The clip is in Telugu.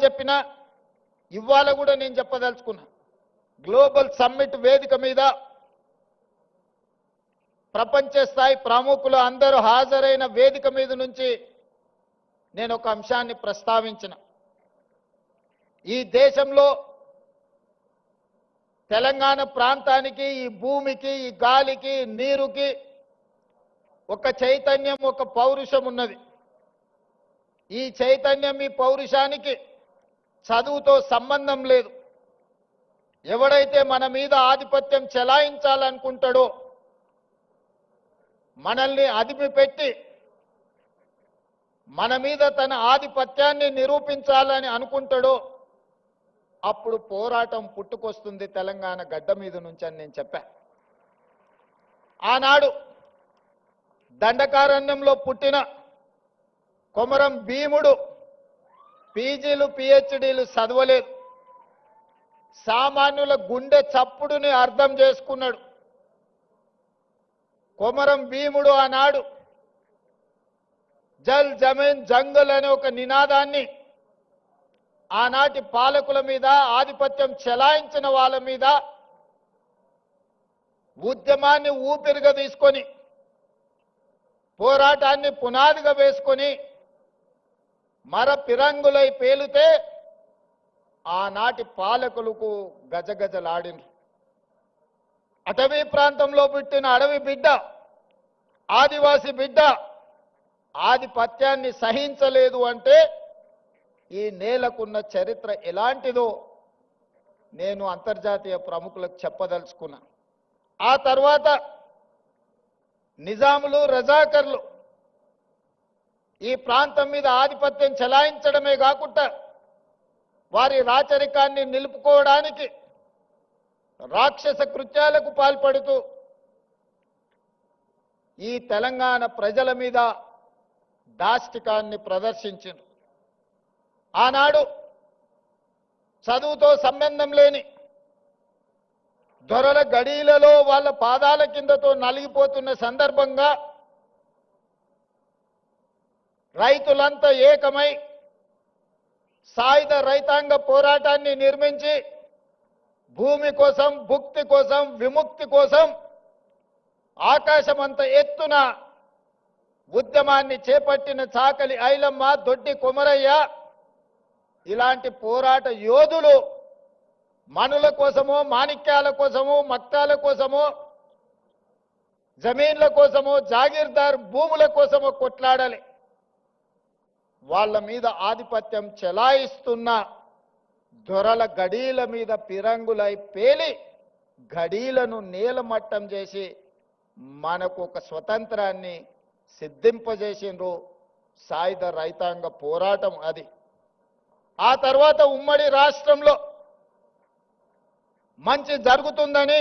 చెప్పినా ఇవాళ కూడా నేను చెప్పదలుచుకున్నా. గ్లోబల్ సమ్మిట్ వేదిక మీద ప్రపంచ స్థాయి ప్రముఖులు అందరూ హాజరైన వేదిక మీద నుంచి నేను ఒక అంశాన్ని ప్రస్తావించిన. ఈ దేశంలో తెలంగాణ ప్రాంతానికి, ఈ భూమికి, ఈ గాలికి, నీరుకి ఒక చైతన్యం, ఒక పౌరుషం ఉన్నది. ఈ చైతన్యం, ఈ పౌరుషానికి చదువుతో సంబంధం లేదు. ఎవడైతే మన మీద ఆధిపత్యం చెలాయించాలనుకుంటాడో, మనల్ని అదిమిపెట్టి మన మీద తన ఆధిపత్యాన్ని నిరూపించాలని అనుకుంటాడో అప్పుడు పోరాటం పుట్టుకొస్తుంది తెలంగాణ గడ్డ మీద నుంచి అని నేను చెప్పా. ఆనాడు దండకారణ్యంలో పుట్టిన కొమరం భీముడు పీజీలు పిహెచ్డీలు చదవలేదు. సామాన్యుల గుండె చప్పుడుని అర్థం చేసుకున్నాడు. కొమరం భీముడు ఆనాడు జల్ జమీన్ జంగల్ అనే ఒక నినాదాన్ని ఆనాటి పాలకుల మీద, ఆధిపత్యం చెలాయించిన వాళ్ళ మీద ఉద్యమాన్ని ఊపిరిగా తీసుకొని, పోరాటాన్ని పునాదిగా వేసుకొని మర పిరంగులై పేలితే ఆనాటి పాలకులకు గజగజలాడినారు. అటవీ ప్రాంతంలో పుట్టిన అడవి బిడ్డ, ఆదివాసి బిడ్డ ఆధిపత్యాన్ని సహించలేదు అంటే ఈ నేలకున్న చరిత్ర ఎలాంటిదో నేను అంతర్జాతీయ ప్రముఖులకు చెప్పదలుచుకున్నా. ఆ తర్వాత నిజాములు, రజాకర్లు ఈ ప్రాంతం మీద ఆధిపత్యం చెలాయించడమే కాకుండా వారి రాచరికాన్ని నిలుపుకోవడానికి రాక్షస కృత్యాలకు పాల్పడుతూ ఈ తెలంగాణ ప్రజల మీద దాష్టికాన్ని ప్రదర్శించారు. ఆనాడు చదువుతో సంబంధం లేని దొరల గడీలలో వాళ్ళ పాదాల కిందతో నలిగిపోతున్న సందర్భంగా రైతులంతా ఏకమై సాయుధ రైతాంగ పోరాటాన్ని నిర్మించి భూమి కోసం, భుక్తి కోసం, విముక్తి కోసం ఆకాశమంత ఎత్తున ఉద్యమాన్ని చేపట్టిన చాకలి ఐలమ్మ, దొడ్డి కొమరయ్య ఇలాంటి పోరాట యోధులు మనుల కోసమో, మాణిక్యాల కోసమో, మక్తాల కోసమో, జమీన్ల కోసమో, జాగీర్దార్ భూముల కోసమో కొట్లాడాలి. వాళ్ళ మీద ఆధిపత్యం చెలాయిస్తున్న దొరల గడీల మీద పిరంగులై పేలి గడీలను నేలమట్టం చేసి మనకు ఒక స్వతంత్రాన్ని సిద్ధింపజేసిండ్రు. సాయుధ రైతాంగ పోరాటం అది. ఆ తర్వాత ఉమ్మడి రాష్ట్రంలో మంచి జరుగుతుందని